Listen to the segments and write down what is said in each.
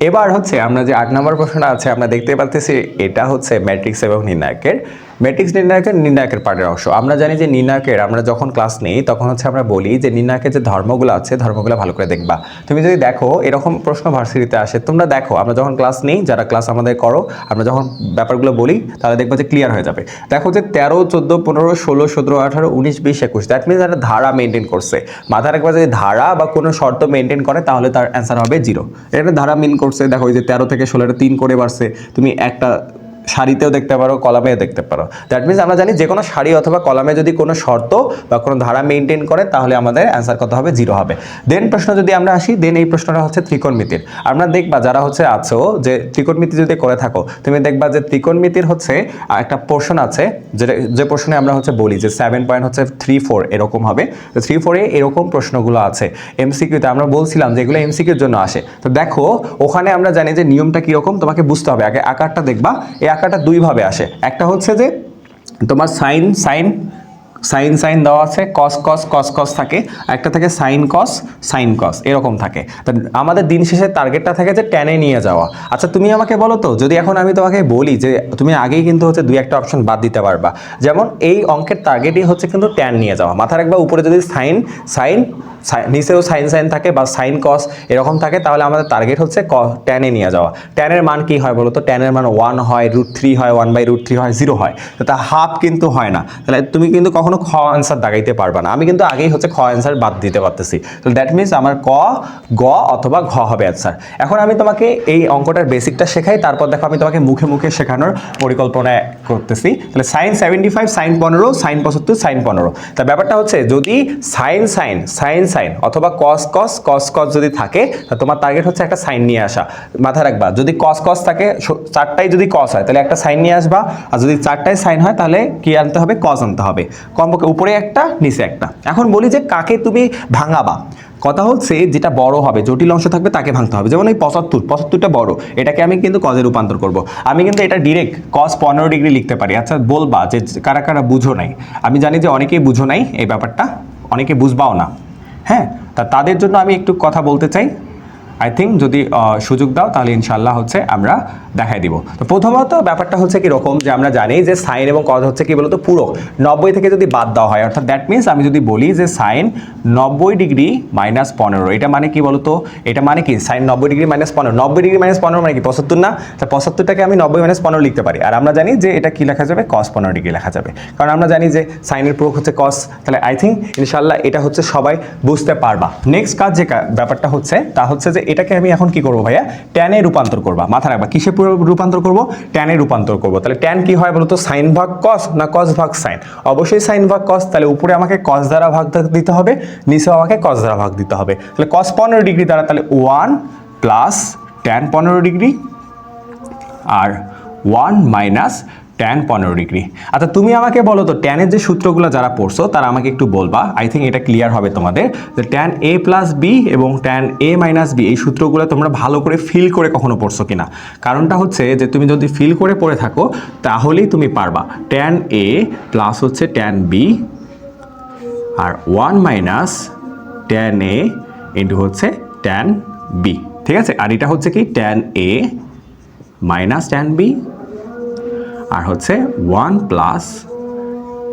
এবার হচ্ছে আমরা যে 8 নম্বর প্রশ্নটা আছে আমরা দেখতে পাচ্ছি এটা হচ্ছে ম্যাট্রিক্স এবং নির্ণায়কের পার্টের অংশ। আমরা জানি যে নির্ণায়কের আমরা যখন ক্লাস নেই তখন হচ্ছে আমরা বলি যে নির্ণায়কের যে ধর্মগুলো আছে ধর্মগুলো ভালো করে দেখবা। তুমি যদি দেখো এরকম প্রশ্ন ভার্সিটিতে আসে, তোমরা দেখো আমরা যখন ক্লাস নেই, যারা ক্লাস আমাদের করো, আমরা যখন ব্যাপারগুলো বলি তাহলে দেখবো যে ক্লিয়ার হয়ে যাবে। দেখো যে 13, 14, 15, 16, 17, 18, 19, 20, 21, দ্যাট মিনস একটা ধারা মেনটেন করছে। মাথায় রাখবা যদি ধারা বা কোনো শর্ত মেনটেন করে তাহলে তার অ্যান্সার হবে 0। এটা ধারা মেন করছে। দেখো এই যে 13 থেকে 16 3 করে বাড়ছে, তুমি একটা সারিতেও দেখতে পারো, কলামেও দেখতে পারো। দ্যাট মিনস আমরা জানি যে কোনো সারি অথবা কলামে যদি কোনো শর্ত বা কোনো ধারা মেনটেন করে তাহলে আমাদের অ্যান্সার কত হবে? 0 হবে। দেন প্রশ্ন যদি আমরা আসি, দেন এই প্রশ্নটা হচ্ছে ত্রিকোণমিতির। আমরা দেখবা যারা হচ্ছে আছো যে ত্রিকোণমিতি যদি করে থাকো, তুমি দেখবা যে ত্রিকোণমিতির হচ্ছে একটা পোর্শন আছে যে পোর্শনে আমরা হচ্ছে বলি যে 7.34 এরকম হবে। তো 3-4 এরকম প্রশ্নগুলো আছে এমসিকিউতে। আমরা বলছিলাম যে এগুলো এমসিকিউর জন্য আসে। তো দেখো ওখানে আমরা জানি যে নিয়মটা কীরকম তোমাকে বুঝতে হবে। আগে আকারটা দেখবা। এই আকারটা দুইভাবে আসে। একটা হচ্ছে যে তোমার সাইন দেওয়া আছে, কস থাকে, একটা থাকে সাইন কস এরকম থাকে। তো আমাদের দিন শেষে টার্গেটটা থাকে যে টেনে নিয়ে যাওয়া। আচ্ছা তুমি আমাকে বলো তো, যদি এখন আমি তোমাকে বলি যে তুমি আগেই কিন্তু হচ্ছে 2-1টা অপশন বাদ দিতে পারবা। যেমন এই অঙ্কের টার্গেটই হচ্ছে কিন্তু ট্যান নিয়ে যাওয়া। মাথায় রাখবা উপরে যদি সাইন নিচেও সাইন থাকে বা সাইন কস এরকম থাকে তাহলে আমাদের টার্গেট হচ্ছে ট্যানে নিয়ে যাওয়া। ট্যানের মান কি হয় বলো তো? ট্যানের মান 1 হয়, √3 হয়, 1/√3 হয়, 0 হয়। তো তা হাফ কিন্তু হয় না। তাহলে তুমি কিন্তু কখনো খ অ্যান্সার দাগাইতে পারবা না। আমি কিন্তু আগেই হচ্ছে খ অ্যান্সার বাদ দিতে পারতেছি। তো দ্যাট মিনস আমার গ অথবা ঘ হবে অ্যান্সার। এখন আমি তোমাকে এই অঙ্কটার বেসিকটা শেখাই, তারপর দেখো আমি তোমাকে মুখে মুখে শেখানোর পরিকল্পনা করতেছি। তাহলে সাইন 75, সাইন 15, সাইন 75, সাইন 15। তা ব্যাপারটা হচ্ছে যদি সাইন অথবা কস যদি থাকে তোমার টার্গেট হচ্ছে একটা সাইন নিয়ে আসা। মাথায় রাখবা যদি কস থাকে, 4টাই যদি কস হয় তাহলে একটা সাইন নিয়ে আসবা, আর যদি 4টাই সাইন হয় তাহলে কি আনতে হবে? কস আনতে হবে। কমপক্ষে উপরে একটা নিচে একটা। এখন বলি যে কাকে তুমি ভাঙাবা। কথা হচ্ছে যেটা বড় হবে, জটিল অংশ থাকবে তাকে ভাঙতে হবে। যেমন এই 75টা বড়, এটাকে আমি কিন্তু কজে রূপান্তর করব। আমি কিন্তু এটা ডিরেক্ট cos 15 ডিগ্রি লিখতে পারি। আচ্ছা বলবা যে কারা কারা বুঝো নাই। আমি জানি যে অনেকেই বুঝো নাই এই ব্যাপারটা, অনেকে বুঝবাও না। হ্যাঁ, তাদের জন্য আমি একটু কথা বলতে চাই। আই থিঙ্ক যদি সুযোগ দাও তাহলে ইনশাল্লাহ হচ্ছে আমরা দেখাই দিব। তো প্রথমত ব্যাপারটা হচ্ছে কীরকম যে আমরা জানি যে সাইন এবং কজ হচ্ছে কি বলতো পূরক। 90 থেকে যদি বাদ দেওয়া হয়, অর্থাৎ দ্যাট মিনস আমি যদি বলি যে সাইন 90 ডিগ্রি মাইনাস 15, এটা মানে কি বলতো? এটা মানে কি sine 90 degree minus 15, 90 degree minus 15 মানে কি 75 না? তা 75টাকে আমি 90 মাইনাস 15 লিখতে পারি। আর আমরা জানি যে এটা কি লেখা যাবে? cos 15 ডিগ্রি লেখা যাবে, কারণ আমরা জানি যে সাইনের পূরক হচ্ছে cos। তাহলে আই থিঙ্ক ইনশাল্লাহ এটা হচ্ছে সবাই বুঝতে পারবা। নেক্সট কাজ যে ব্যাপারটা হচ্ছে তা হচ্ছে যে এটাকে আমি এখন কি করবো ভাইয়া? ট্যানে রূপান্তর করবা। মাথা রাখবা কিসে রূপান্তর করবো? ট্যানে রূপান্তর করবো। তাহলে ট্যান কি হয় বলতো? সাইন ভাগ কস না কস ভাগ সাইন? অবশ্যই সাইন ভাগ কস। তাহলে উপরে আমাকে কস দ্বারা ভাগ দিতে হবে, নিচেও আমাকে কস দ্বারা ভাগ দিতে হবে। তাহলে cos 15 ডিগ্রি দ্বারা তাহলে 1 প্লাস ট্যান 15 ডিগ্রি আর 1 মাইনাস ট্যান 15 ডিগ্রি। আচ্ছা তুমি আমাকে বলো তো ট্যানের যে সূত্রগুলো যারা পড়ছো তারা আমাকে একটু বলবা। আই থিঙ্ক এটা ক্লিয়ার হবে তোমাদের যে ট্যান a প্লাস বি এবং ট্যান a মাইনাস বি এই সূত্রগুলো তোমরা ভালো করে ফিল করে কখনো পড়ছো কিনা। কারণটা হচ্ছে যে তুমি যদি ফিল করে পড়ে থাকো তাহলেই তুমি পারবা। ট্যান a প্লাস হচ্ছে ট্যান বি আর 1 মাইনাস ট্যান a ইন্টু হচ্ছে ট্যান বি। ঠিক আছে, আর এটা হচ্ছে কি tan a minus tan B আর হচ্ছে 1 প্লাস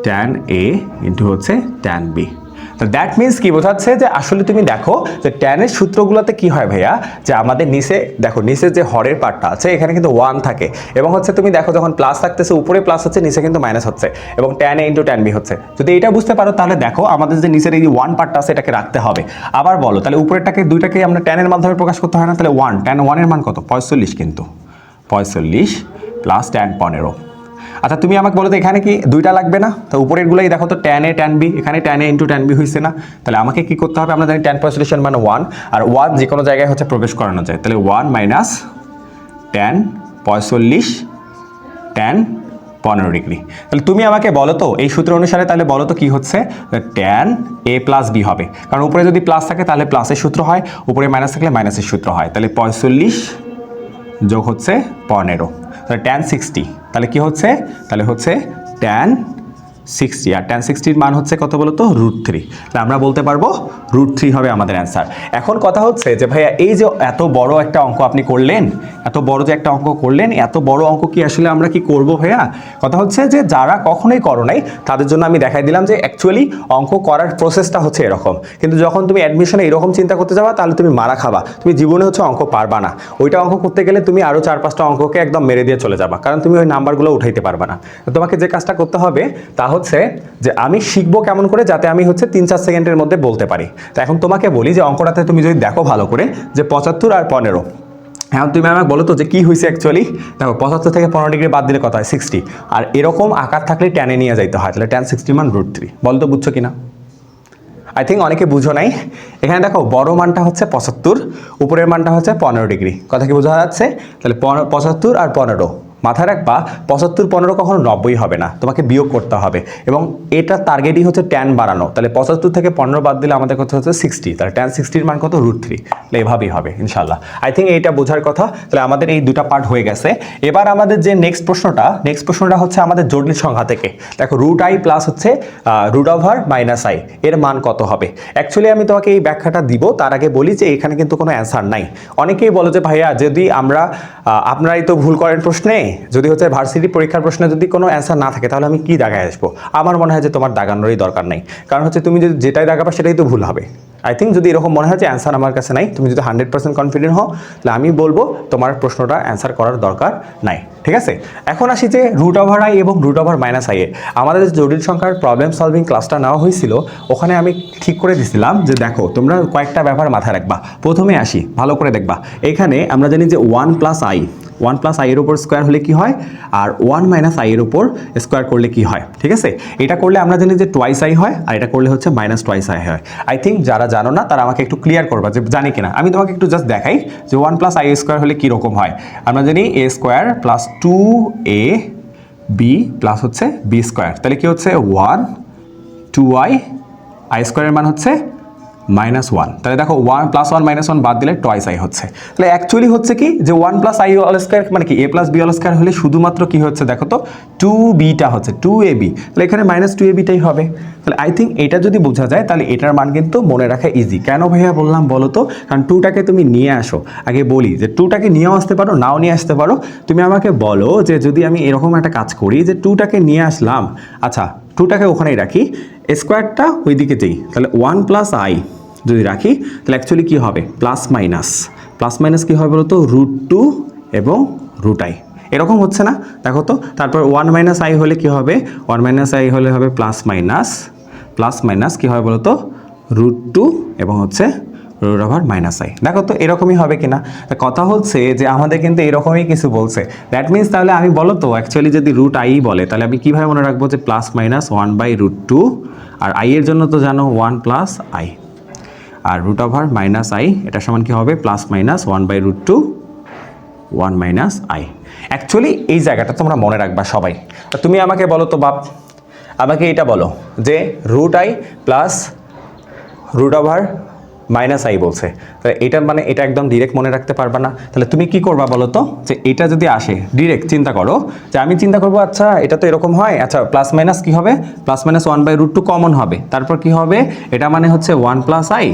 ট্যান এ ইন্টু হচ্ছে ট্যান বি। তো দ্যাট মিনস কি বোঝাচ্ছে যে আসলে তুমি দেখো যে ট্যানের সূত্রগুলোতে কি হয় ভাইয়া, যে আমাদের নিচে দেখো নিচে যে হরের পার্টটা আছে এখানে কিন্তু 1 থাকে, এবং হচ্ছে তুমি দেখো যখন প্লাস থাকতেছে উপরে প্লাস হচ্ছে নিচে কিন্তু মাইনাস হচ্ছে, এবং tan A into tan B হচ্ছে। যদি এটা বুঝতে পারো তাহলে দেখো আমাদের যে নিচের এই 1 পার্টটা আছে এটাকে রাখতে হবে। আবার বলো তাহলে উপরেরটাকে দুইটাকে আমরা ট্যানের মাধ্যমে প্রকাশ করতে হয় না? তাহলে 1 ট্যান 1 এর মান কত? 45, কিন্তু 45 প্লাস ট্যান 15। আচ্ছা তুমি আমাকে বলো তো এখানে কি দুইটা লাগবে না? তো উপরের গুলাই দেখো তো ট্যান এ ট্যান বি, এখানে tan A into tan B হয়েছে না? তাহলে আমাকে কি করতে হবে? আমরা জানি ট্যান 45 মানে 1, আর 1 যে কোনো জায়গায় হচ্ছে প্রবেশ করানো যায়। তাহলে 1 মাইনাস ট্যান 45 ট্যান 15 ডিগ্রি। তাহলে তুমি আমাকে বলো তো এই সূত্র অনুসারে তাহলে বলো তো কি হচ্ছে? ট্যান এ প্লাস বি হবে, কারণ উপরে যদি প্লাস থাকে তাহলে প্লাসের সূত্র হয়, উপরে মাইনাস থাকলে মাইনাসের সূত্র হয়। তাহলে 45 যোগ হচ্ছে 15, তাহলে ট্যান 60। তাহলে কি হচ্ছে? তাহলে হচ্ছে ট্যান 60 আর tan 60 মান হচ্ছে কত বলো তো √3। তাহলে আমরা বলতে পারবো √3 হবে আমাদের অ্যান্সার। এখন কথা হচ্ছে যে ভাইয়া এই যে এত বড় একটা অঙ্ক আপনি করলেন, এত বড় যে একটা অঙ্ক করলেন, এত বড় অঙ্ক কি আসলে আমরা কি করব ভাইয়া? কথা হচ্ছে যে যারা কখনোই করো নাই তাদের জন্য আমি দেখাই দিলাম যে অ্যাকচুয়ালি অঙ্ক করার প্রসেসটা হচ্ছে এরকম, কিন্তু যখন তুমি অ্যাডমিশনে এরকম চিন্তা করতে যাবা তাহলে তুমি মারা খাবা, তুমি জীবনে হচ্ছে অঙ্ক পারবা না। ওইটা অঙ্ক করতে গেলে তুমি আরও 4-5টা অঙ্ককে একদম মেরে দিয়ে চলে যাবা, কারণ তুমি ওই নাম্বারগুলো উঠাইতে পারবা না। তো তোমাকে যে কাজটা করতে হবে তা হচ্ছে যে আমি শিখবো কেমন করে যাতে আমি হচ্ছে 3-4 সেকেন্ডের মধ্যে বলতে পারি। তো এখন তোমাকে বলি যে অঙ্কটাতে তুমি যদি দেখো ভালো করে যে 75 আর 15, এখন তুমি আমাকে বলো তো যে কী হয়েছে অ্যাকচুয়ালি। দেখো 75 থেকে 15 ডিগ্রি বাদ দিলে কত হয় 60, আর এরকম আকার থাকলে ট্যানে নিয়ে যাইতে হয়, তাহলে tan 60 মান √3। বলো তো বুঝছো কিনা? আই থিঙ্ক অনেকে বুঝো নাই। এখানে দেখো বড় মানটা হচ্ছে 75, উপরের মানটা হচ্ছে 15 ডিগ্রি। কথা কি বোঝা যাচ্ছে? তাহলে 75 আর 15 মাথায় রাখবা, 75-15 কখনো 90 হবে না, তোমাকে বিয়োগ করতে হবে, এবং এটা টার্গেটই হচ্ছে ট্যান বাড়ানো। তাহলে 75 থেকে 15 বাদ দিলে আমাদের কত হচ্ছে 60, তাহলে tan 60 মান কত √3। তাহলে এভাবেই হবে ইনশাল্লাহ। আই থিঙ্ক এইটা বোঝার কথা। তাহলে আমাদের এই দুটা পার্ট হয়ে গেছে। এবার আমাদের যে নেক্সট প্রশ্নটা হচ্ছে আমাদের জটিল সংখ্যা থেকে। দেখো √i প্লাস হচ্ছে √i এর মান কত হবে। অ্যাকচুয়ালি আমি তোমাকে এই ব্যাখ্যাটা দিব, তার আগে বলি যে এখানে কিন্তু কোনো অ্যান্সার নাই। অনেকেই বলো যে ভাইয়া যদি আমরা আপনারাই তো ভুল করেন প্রশ্নে, যদি হচ্ছে ভার্সিটি পরীক্ষার প্রশ্নে যদি কোনো অ্যান্সার না থাকে তাহলে আমি কি দাগায় আসবো? আমার মনে হয় যে তোমার দাগানোরই দরকার নেই, কারণ হচ্ছে তুমি যদি যেটাই দাগাবা সেটাই তো ভুল হবে। আই থিঙ্ক যদি এরকম মনে হয় যে অ্যান্সার আমার কাছে নাই, তুমি যদি 100% কনফিডেন্ট হও, তাহলে আমি বলবো তোমার প্রশ্নটা অ্যান্সার করার দরকার নাই। ঠিক আছে, এখন আসি যে √i এবং √i এ আমাদের যে জটিল সংখ্যার প্রবলেম সলভিং ক্লাসটা নেওয়া হয়েছিল, ওখানে আমি ঠিক করে দিছিলাম যে দেখো তোমরা কয়েকটা ব্যাপার মাথায় রাখবা। প্রথমে আসি, ভালো করে দেখবা, এখানে আমরা জানি যে 1 + i এর উপর স্কোয়ার হলে কি হয়, আর 1 - i এর উপর স্কোয়ার করলে কি হয়। ঠিক আছে, এটা করলে আমরা জানি যে 2i হয়, আর এটা করলে হচ্ছে -2i হয়। আই থিঙ্ক যারা জানো না তারা আমাকে একটু ক্লিয়ার করবা যে জানি কিনা। আমি তোমাকে একটু জাস্ট দেখাই যে 1 + i² হলে কীরকম হয়। আমরা জানি a² + 2ab প্লাস হচ্ছে b², তাহলে কি হচ্ছে 1 2i, i² এর মান হচ্ছে -1। তাহলে দেখো 1 + 1 - 1 বাদ দিলে 2i হচ্ছে। তাহলে অ্যাকচুয়ালি হচ্ছে কি যে 1 + i² মানে কি a + b² হলে শুধুমাত্র কি হচ্ছে দেখো তো 2bটা হচ্ছে 2ab, তাহলে এখানে -2ab হবে। তাহলে আই থিঙ্ক এটা যদি বোঝা যায় তাহলে এটার মান কিন্তু মনে রাখা ইজি। কেন ভাইয়া বললাম বলো তো? কারণ 2টাকে তুমি নিয়ে আসো। আগে বলি যে 2টাকে নিয়েও আসতে পারো, নাও নিয়ে আসতে পারো। তুমি আমাকে বলো যে যদি আমি এরকম একটা কাজ করি যে 2টাকে নিয়ে আসলাম, আচ্ছা 2টাকে ওখানেই রাখি, স্কোয়ারটা ওই দিকে যেই, তাহলে 1 + i যদি রাখি তাহলে অ্যাকচুয়ালি কী হবে প্লাস মাইনাস কী হবে বলো তো √2 এবং √i এরকম হচ্ছে না? দেখো তো, তারপর 1 - i হলে কি হবে, 1 - i হলে হবে প্লাস মাইনাস কী হবে বলো তো √2 এবং হচ্ছে √i। দেখো তো এরকমই হবে কিনা। কথা হচ্ছে যে আমাদের কিন্তু এরকমই কিছু বলছে। দ্যাট মিনস তাহলে আমি বলো তো অ্যাকচুয়ালি যদি √i বলে তাহলে আমি কীভাবে মনে রাখবো যে +-1/√2, আর i এর জন্য তো জানো 1 + i, আর √i এটা সমান কি হবে +-1/√2 1 - i। অ্যাকচুয়ালি এই জায়গাটা তোমরা মনে রাখবা সবাই। তুমি আমাকে বলো তো বাপ, আমাকে এটা বলো যে √i + √i বলছে, তাহলে এটা মানে এটা একদম ডিরেক্ট মনে রাখতে পারবা না। তাহলে তুমি কি করবা বলো তো, যে এটা যদি আসে ডিরেক্ট চিন্তা করো, যে আমি চিন্তা করবো আচ্ছা এটা তো এরকম হয়, আচ্ছা প্লাস মাইনাস কি হবে +-1/√2 কমন হবে, তারপর কি হবে এটা মানে হচ্ছে 1 + i,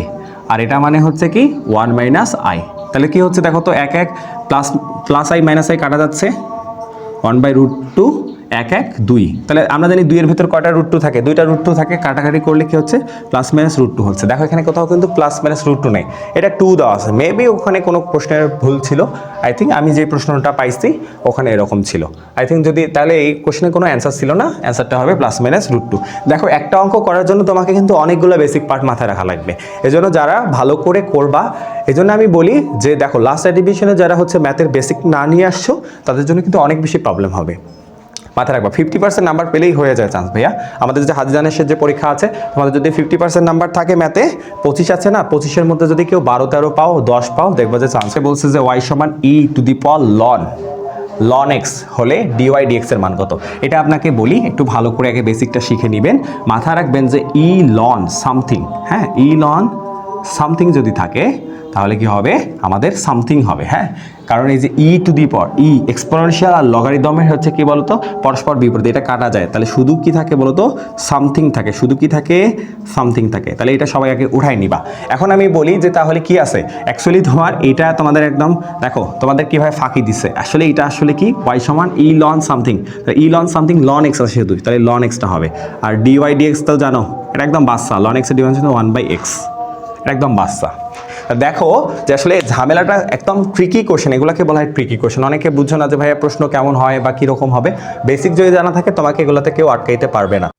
আর এটা মানে হচ্ছে কি 1 - i। তাহলে কি হচ্ছে দেখো তো, এক +i - i কাটা যাচ্ছে, 1/√2 1 1 2। তাহলে আমরা জানি 2 এর ভিতর কয়টা √2 থাকে, 2টা √2 থাকে, কাটাকাটি করলে কি হচ্ছে +-√2 হচ্ছে। দেখো এখানে কোথাও কিন্তু +-√2 নেই, এটা 2 দেওয়া আছে। মেবি ওখানে কোনো প্রশ্নের ভুল ছিল। আই থিঙ্ক আমি যে প্রশ্নটা পাইছি ওখানে এরকম ছিল। আই থিঙ্ক যদি তাহলে এই কোশ্চেনে কোনো অ্যান্সার ছিল না, অ্যান্সারটা হবে +-√2। দেখো একটা অঙ্ক করার জন্য তোমাকে কিন্তু অনেকগুলো বেসিক পার্ট মাথায় রাখা লাগবে। এজন্য যারা ভালো করে করবা, এজন্য আমি বলি যে দেখো লাস্ট এডিশনে যারা হচ্ছে ম্যাথের বেসিক না নিয়ে আসছো তাদের জন্য কিন্তু অনেক বেশি প্রবলেম হবে। মাথায় রাখবা 50% নাম্বার পেলেই হয়ে যায় চান্স ভাইয়া। আমাদের যে হাজিজানের যে পরীক্ষা আছে, তোমাদের যদি 50% নাম্বার থাকে ম্যাথে, 25 আছে না, 25-এর মধ্যে যদি কেউ 12-13 পাও, 10 পাও, দেখবা যে চান্সে বলছে যে y = ln x হলে dy dx এর মান কত। এটা আপনাকে বলি একটু ভালো করে আগে বেসিকটা শিখে নেবেন। মাথায় রাখবেন যে ln সামথিং, হ্যাঁ ln সামথিং যদি থাকে তাহলে কি হবে, আমাদের সামথিং হবে। হ্যাঁ, কারণ এই যে ই to the power E exponential আর লগারিদমের হচ্ছে কি বলতো পরস্পর বিপরীত, এটা কাটা যায়, তাহলে শুধু কি থাকে বলতো সামথিং থাকে, শুধু কি থাকে সামথিং থাকে। তাহলে এটা সবাই আগে উঠাই নিবা। এখন আমি বলি যে তাহলে কি আছে, অ্যাকচুয়ালি তোমার এটা তোমাদের একদম দেখো তোমাদের কিভাবে ফাঁকি দিচ্ছে, আসলে এটা আসলে কি y সমান ই লন সামথিং, ই লন সামথিং লন এক্স আছে শুধু, তাহলে লন এক্সটা হবে। আর ডিওয়াই ডিএক্স তো জানো এটা একদম বাচ্চা, লন এক্সের ডিমেনশন 1/x, এটা একদম বাচ্চা। দেখো যে আসলে ঝামেলাটা একদম ট্রিকি কোশ্চেন, এগুলোকে বলা হয় ট্রিকি কোশ্চেন। অনেকে বুঝছো না যে ভাইয়া প্রশ্ন কেমন হয় বা কীরকম হবে, বেসিক যদি জানা থাকে তোমাকে এগুলোতে কেউ আটকাইতে পারবে না।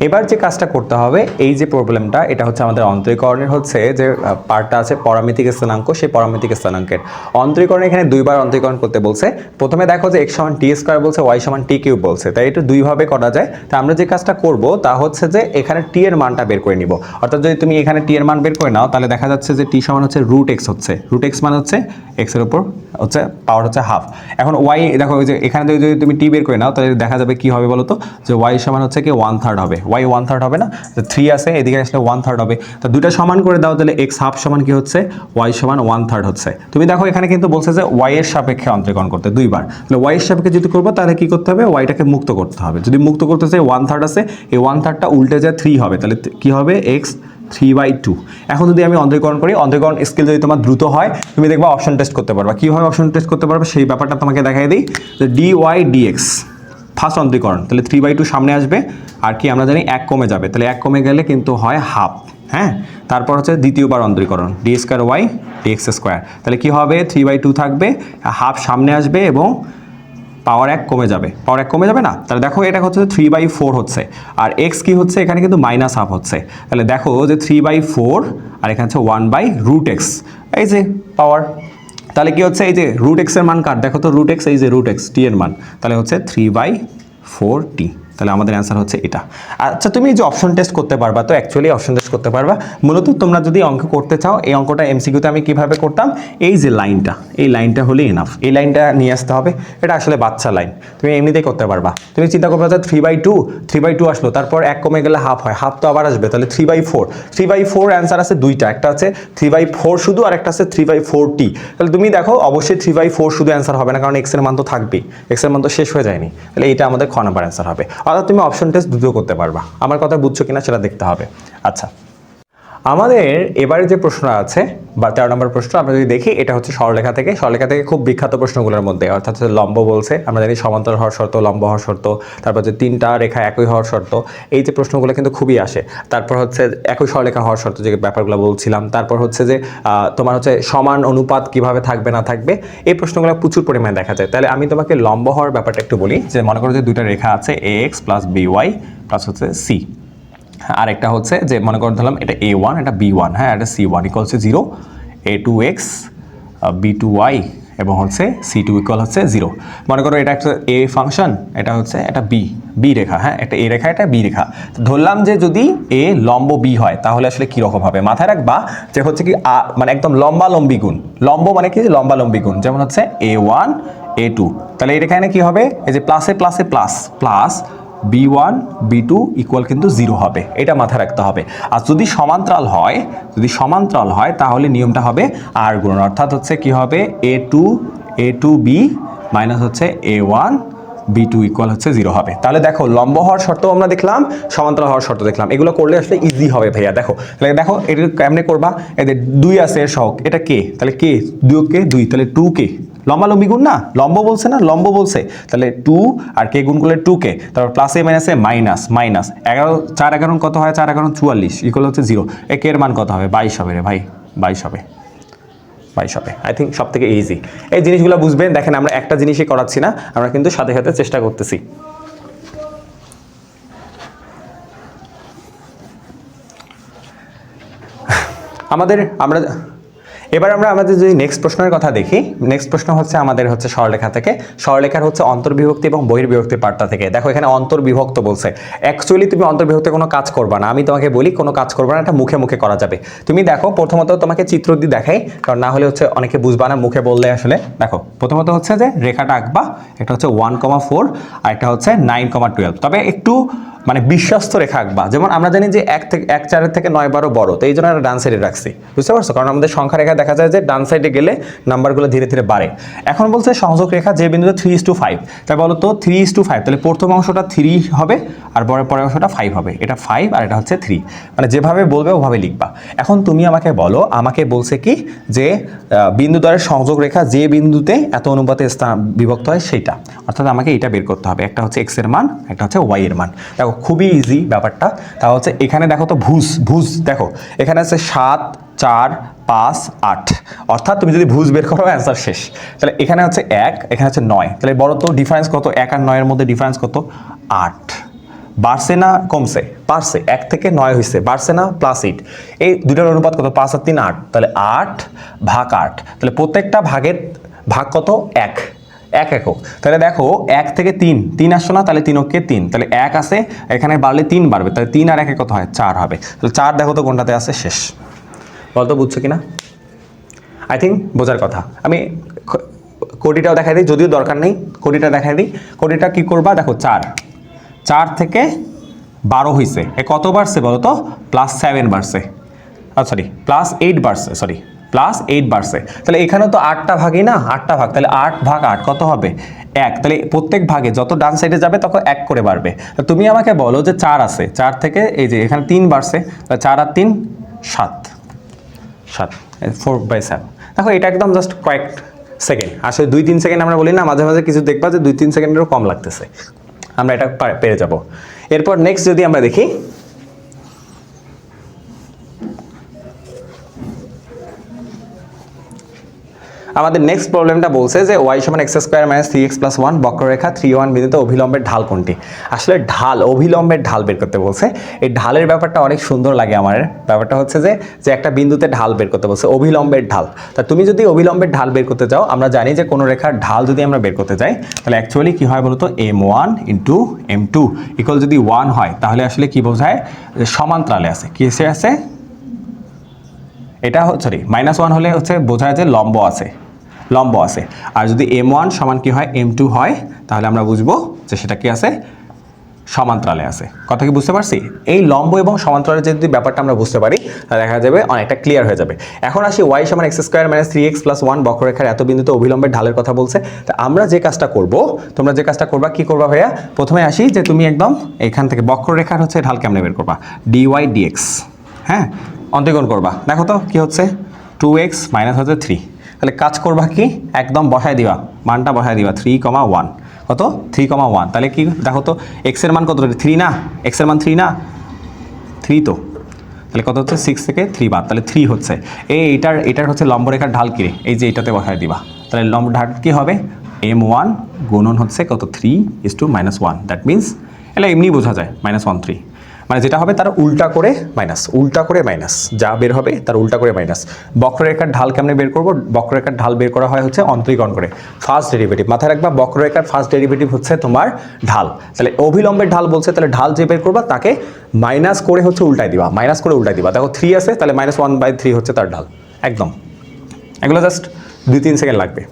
এবার যে কাজটা করতে হবে, এই যে প্রবলেমটা এটা হচ্ছে আমাদের অন্তরীকরণের হচ্ছে যে পার্টটা আছে পরামিতিক স্থানাঙ্ক, সেই পরামিতিক স্থানাঙ্কের অন্তরীকরণ এখানে দুইবার অন্তরীকরণ করতে বলছে। প্রথমে দেখো যে x সমান টি স্কোয়ার বলছে, y সমান টি কিউব বলছে, তাই এটা দুইভাবে করা যায়। তা আমরা যে কাজটা করব তা হচ্ছে যে এখানে টি এর মানটা বের করে নিব, অর্থাৎ যদি তুমি এখানে টি এর মান বের করে নাও তাহলে দেখা যাচ্ছে যে টি সমান হচ্ছে রুট এক্স, হচ্ছে রুট এক্স মানে হচ্ছে এক্স এর উপর হচ্ছে পাওয়ার হচ্ছে হাফ। এখন ওয়াই দেখো যে এখানে যদি তুমি টি বের করে নাও তাহলে দেখা যাবে কি হবে বলো তো, যে ওয়াই সমান হচ্ছে কি 1/3 হবে, ওয়াই 1/3 হবে না, 3 আছে এদিকে আসলে 1/3 হবে, তো দুইটা সমান করে দাও তাহলে এক্স হাফ সমান কি হচ্ছে ওয়াই সমান 1/3 হচ্ছে। তুমি দেখো এখানে কিন্তু বলছে যে ওয়াই এর সাপেক্ষে অন্তরীকরণ করতে দুইবার, তাহলে ওয়াই এর সাপেক্ষে যদি করবো তাহলে কি করতে হবে, ওয়াইটাকে মুক্ত করতে হবে। যদি মুক্ত করতে চাই 1/3 আছে, এই 1/3টা উল্টে যায় 3 হবে, তাহলে কি হবে এক্স 3/2। এখন যদি আমি অন্তরীকরণ করি, অন্তরীকরণ স্কিল যদি তোমার দ্রুত হয় তুমি দেখবা অপশন টেস্ট করতে পারবা। কীভাবে অপশন টেস্ট করতে পারবে সেই ব্যাপারটা তোমাকে দেখাই দিই। যে ডি ওয়াই ডিএক্স ফার্স্ট অন্তরীকরণ, তাহলে 3/2 সামনে আসবে, আর কি আমরা জানি 1 কমে যাবে, তাহলে 1 কমে গেলে কিন্তু হয় হাফ। হ্যাঁ, তারপর হচ্ছে দ্বিতীয়বার অন্তরীকরণ D square Y DX square, তাহলে কি হবে 3/2 থাকবে, হাফ সামনে আসবে এবং পাওয়ার 1 কমে যাবে, পাওয়ার 1 কমে যাবে না, তাহলে দেখো এটা হচ্ছে 3/4 হচ্ছে, আর এক্স কি হচ্ছে এখানে কিন্তু -1/2 হচ্ছে, তাহলে দেখো যে 3/4 আর এখানে হচ্ছে 1/√x, এই যে পাওয়ার, তাহলে কি হচ্ছে এই যে রুট এক্সের মান কার দেখো তো, রুট এক্স এই যে রুট এক্স টি এর মান, তাহলে হচ্ছে 3/4t, তাহলে আমাদের অ্যান্সার হচ্ছে এটা। আচ্ছা তুমি যে অপশন টেস্ট করতে পারবা, তো অ্যাকচুয়ালি অপশন টেস্ট করতে পারবা, মূলত তোমরা যদি অঙ্ক করতে চাও এই অঙ্কটা এমসিকিউতে আমি কিভাবে করতাম, এই যে লাইনটা, এই লাইনটা হলে এনাফ, এই লাইনটা নিয়ে আসতে হবে, এটা আসলে বাচ্চা লাইন, তুমি এমনিতেই করতে পারবা। তুমি চিন্তা করবে যে 3/2 আসলো, তারপর 1 কমে গেলে হাফ হয়, হাফ তো আবার আসবে, তাহলে 3/4 অ্যান্সার আছে দুইটা, একটা আছে 3/4 শুধু আর একটা আছে 3/4t, তাহলে তুমি দেখো অবশ্যই 3/4 শুধু অ্যান্সার হবে না, কারণ এক্স এর মান তো থাকবেই, এক্স এর মান তো শেষ হয়ে যায়নি, তাহলে এটা আমাদের খ নাম্বার অ্যান্সার হবে। অর্থাৎ তুমি অপশন টেস্ট দ্রুত করতে পারবা, আমার কথা বুঝছো কিনা সেটা দেখতে হবে। আচ্ছা আমাদের এবারে যে প্রশ্ন আছে বা 13 নম্বর প্রশ্ন আমরা যদি দেখি, এটা হচ্ছে সরলরেখা থেকে, সরলরেখা থেকে খুব বিখ্যাত প্রশ্নগুলোর মধ্যে, অর্থাৎ লম্ব বলছে, আমরা জানি সমান্তরাল হওয়ার শর্ত, লম্ব হওয়ার শর্ত, তারপর যে 3টা রেখা একই হওয়ার শর্ত, এই যে প্রশ্নগুলো কিন্তু খুবই আসে। তারপর হচ্ছে একই সরলরেখা হওয়ার শর্ত যে ব্যাপারগুলো বলছিলাম, তারপর হচ্ছে যে তোমার হচ্ছে সমান অনুপাত কিভাবে থাকবে না থাকবে, এই প্রশ্নগুলো প্রচুর পরিমাণে দেখা যায়। তাহলে আমি তোমাকে লম্ব হওয়ার ব্যাপারটা একটু বলি, যে মনে করো যে দুইটা রেখা আছে ax প্লাস by প্লাস হচ্ছে c, আর একটা হচ্ছে যে মনে করে ধরলাম এটা a1 এটা b1, হ্যাঁ এটা c1 ইকুয়াল হচ্ছে 0, a2x b2y এবং হচ্ছে c2 ইকুয়াল হচ্ছে 0। মনে করো এটা একটা a ফাংশন, এটা হচ্ছে এটা b রেখা, হ্যাঁ এটা a রেখা এটা b রেখা, ধরলাম যে যদি a লম্ব b হয় তাহলে আসলে কি রকম হবে, মাথায় রাখবা যে হচ্ছে কি মানে একদম লম্বালম্বী গুণ, লম্ব মানে কি লম্বালম্বী গুণ, যেমন হচ্ছে a1 a2, তাহলে এই রেখায় কি হবে এই যে প্লাসে প্লাসে plus plus b1 b2 equal কিন্তু 0 হবে, এটা মাথায় রাখতে হবে। আর যদি সমান্তরাল হয় তাহলে নিয়মটা হবে আর গুণ, অর্থাৎ হচ্ছে কি হবে a2b মাইনাস হচ্ছে a1 b2 ইকুয়াল হচ্ছে 0 হবে। তাহলে দেখো লম্ব হওয়ার শর্ত আমরা দেখলাম, সমান্তরাল হওয়ার শর্ত দেখলাম, এগুলো করলে আসলে ইজি হবে ভাইয়া। দেখো তাহলে দেখো এটা কেমনে করবা, এদের 2 আছে এর সহগ, এটা কে, তাহলে কে 2 তাহলে 2k, লম্বালম্বী গুণ না, লম্ব বলছে না, লম্ব বলছে, তাহলে 2 আর কে গুণ করলে 2k, তারপর প্লাসে মাইনাসে মাইনাস মাইনাস 11 4 11 কত হয়, 4 11 44 ইকুয়াল হচ্ছে 0, এ কে এর মান কত হবে 22 হবে রে ভাই, 22 হবে। আই থিঙ্ক সব থেকে ইজি এই জিনিসগুলো বুঝবেন। দেখেন আমরা একটা জিনিসই করাচ্ছি না, আমরা কিন্তু সাথে সাথে চেষ্টা করতেছি। এবার আমরা আমাদের যদি নেক্সট প্রশ্নের কথা দেখি, নেক্সট প্রশ্ন হচ্ছে আমাদের হচ্ছে সরলরেখা থেকে, সরলরেখার হচ্ছে অন্তর্বিভক্তি এবং বহির্বিভক্তি পার্টটা থেকে। দেখো এখানে অন্তর্বিভক্ত বলছে, অ্যাকচুয়ালি তুমি অন্তর্বিভক্তি কোনো কাজ করবা না, আমি তোমাকে বলি কোনো কাজ করবা না, এটা মুখে মুখে করা যাবে। তুমি দেখো প্রথমত তোমাকে চিত্র দিয়ে দেখাই, কারণ না হলে হচ্ছে অনেকে বুঝবা না মুখে বললে আসলে। দেখো প্রথমত হচ্ছে যে রেখাটা আঁকবা, একটা হচ্ছে 1,4 আর একটা হচ্ছে 9,12, তবে একটু মানে বিশ্বস্ত রেখা আঁকবা। যেমন আমরা জানি যে 1 থেকে 9 12 বড়, তো এই জন্য আমরা ডান সাইডে রাখছি, বুঝতে পারছো? কারণ আমাদের সংখ্যা রেখা দেখা যায় যে ডান সাইডে গেলে নাম্বারগুলো ধীরে ধীরে বাড়ে। এখন বলছে সংযোগ রেখা যে বিন্দুতে 3:5, তাই বলো তো 3:5, তাহলে প্রথম অংশটা 3 হবে আর পরের অংশটা 5 হবে। এটা 5 আর এটা হচ্ছে 3, মানে যেভাবে বলবে ওভাবে লিখবা। এখন তুমি আমাকে বলো, আমাকে বলছে কি যে বিন্দুদ্বয়ের সংযোগ রেখা যে বিন্দুতে এত অনুপাতে স্থান বিভক্ত হয় সেইটা, অর্থাৎ আমাকে এটা বের করতে হবে। একটা হচ্ছে x এর মান, একটা হচ্ছে y এর মান। দেখো খুবই ইজি ব্যাপারটা। তা হচ্ছে এখানে দেখো তো ভুজ দেখো এখানে আছে 7 4 5 8, অর্থাৎ তুমি যদি ভুজ বের করো অ্যান্সার শেষ। তাহলে এখানে হচ্ছে 1, এখানে হচ্ছে 9, তাহলে বলো তো ডিফারেন্স কত? 1 আর 9 এর মধ্যে ডিফারেন্স কত? 8। বাড়ছে না কমছে? বাড়ছে, 1 থেকে 9 হয়েছে, বাড়ছে না? +8। এই দুটার অনুপাত কত? 5 আর 3 8, তাহলে 8 ভাগ 8, তাহলে প্রত্যেকটা ভাগের ভাগ কত? 1 একক। তাহলে দেখো 1 থেকে 3 আসছো না, তাহলে 3 কে 3, তাহলে 1 আছে, এখানে বাড়লে 3 বাড়বে, তাহলে 3 আর 1 কত হয়? 4 হবে। তাহলে 4 দেখো তো কোনটাতে আছে? শেষ। বলতো বুঝছো কিনা? আই থিঙ্ক বোঝার কথা। আমি কোটিটাও দেখাই দিই, যদিও দরকার নেই, কোটিটা দেখাই দিই। কোটিটা কি করবা? দেখো 4 থেকে 12 হয়েছে, এ কত বাড়ছে বলো তো? +7 বাড়ছে, সরি +8 বাড়ছে, সরি +8 বাড়ছে। তাহলে এখানে তো 8টা ভাগই না, 8টা ভাগ, তাহলে 8 ভাগ 8 কত হবে? 1। তাহলে প্রত্যেক ভাগে যত ডান সাইডে যাবে তখন 1 করে বাড়বে। তুমি আমাকে বলো যে 4 আছে, 4 থেকে এই যে এখানে 3 বাড়ছে, তাহলে 4 আর 3 7, 4/7। দেখো এটা একদম জাস্ট কয়েক সেকেন্ড, আসলে 2-3 সেকেন্ড আমরা বলি না, মাঝে মাঝে কিছু দেখবা যে 2-3 সেকেন্ডেরও কম লাগতেছে, আমরা এটা পেরে যাব। এরপর নেক্সট যদি আমরা দেখি, আমাদের নেক্সট প্রবলেমটা বলছে যে y = x² - 3x + 1 বক্ররেখা 3 1 বিন্দুতে অভিলম্বের ঢাল কোনটি? আসলে অভিলম্বের ঢাল বের করতে বলছে। এই ঢালের ব্যাপারটা অনেক সুন্দর লাগে আমার। ব্যাপারটা হচ্ছে যে একটা বিন্দুতে ঢাল বের করতে বলছে, অভিলম্বের ঢাল। তা তুমি যদি অভিলম্বের ঢাল বের করতে চাও, আমরা জানি যে কোনো রেখার ঢাল যদি আমরা বের করতে যাই, তাহলে অ্যাকচুয়ালি কি হয় বলতো? m1 * m2 = যদি 1 হয়, তাহলে আসলে কি বোঝায়? যে সমান্তরালে আছে। কি আছে? এটা সরি -1 হলে হচ্ছে বোঝায় যে লম্ব আছে। আর যদি m1 সমান কি হয়? m2 হয়, তাহলে আমরা বুঝবো যে সেটা কি আছে? সমান্তরালে আছে। কথা কি বুঝতে পারছি? এই লম্ব এবং সমান্তরালের যদি ব্যাপারটা আমরা বুঝতে পারি, তাহলে দেখা যাবে অনেকটা ক্লিয়ার হয়ে যাবে। এখন আসি y = x² - 3x + 1 বক্ররেখার এত বিন্দুতে অভিলম্বের ঢালের কথা বলছে। তা আমরা যে কাজটা করব, তোমরা যে কাজটা করবা, কি করবা ভাইয়া? প্রথমে আসি যে তুমি একদম এখান থেকে বক্ররেখার হচ্ছে ঢাল কেমনে বের করবা? dy dx, হ্যাঁ, অন্তরীকরণ করবা। দেখো তো কি হচ্ছে? 2x - হচ্ছে 3, তাহলে কাজ করবা কি? একদম বসায় দিবা, মানটা বসায় দিবা 3,1। কত? 3,1। তাহলে কি দেখো তো x এর মান কত? 3 না? x এর মান 3 না? 3 তো, তাহলে কত হচ্ছে? 6 থেকে 3 বাদ, তাহলে 3 হচ্ছে। এটার হচ্ছে লম্বরেখার ঢাল কি রে? এই যে এটাতে বসায় দিবা, তাহলে লম্ব ঢাল কি হবে? m1 গুণন হচ্ছে কত? 3 - 1, দ্যাট মিনস এটা এমনি বোঝা যায় -1 3, মানে যেটা হবে তার উল্টা করে মাইনাস, যা বের হবে তার উল্টা করে মাইনাস। বক্ররেখার ঢাল কেমনে বের করব? বক্ররেখার ঢাল বের করা হয় হচ্ছে অন্তরীকরণ করে, ফার্স্ট ডেরিভেটিভ। মাথায় রাখবা, বক্ররেখার ফার্স্ট ডেরিভেটিভ হচ্ছে তোমার ঢাল। তাহলে অভিলম্বের ঢাল বলছে, তাহলে ঢাল যে বের করবা তাকে মাইনাস করে হচ্ছে উল্টাই দিবা, দেখো 3 আছে, তাহলে -1/3 হচ্ছে তার ঢাল। একদম, এগুলো জাস্ট 2-3 সেকেন্ড লাগবে।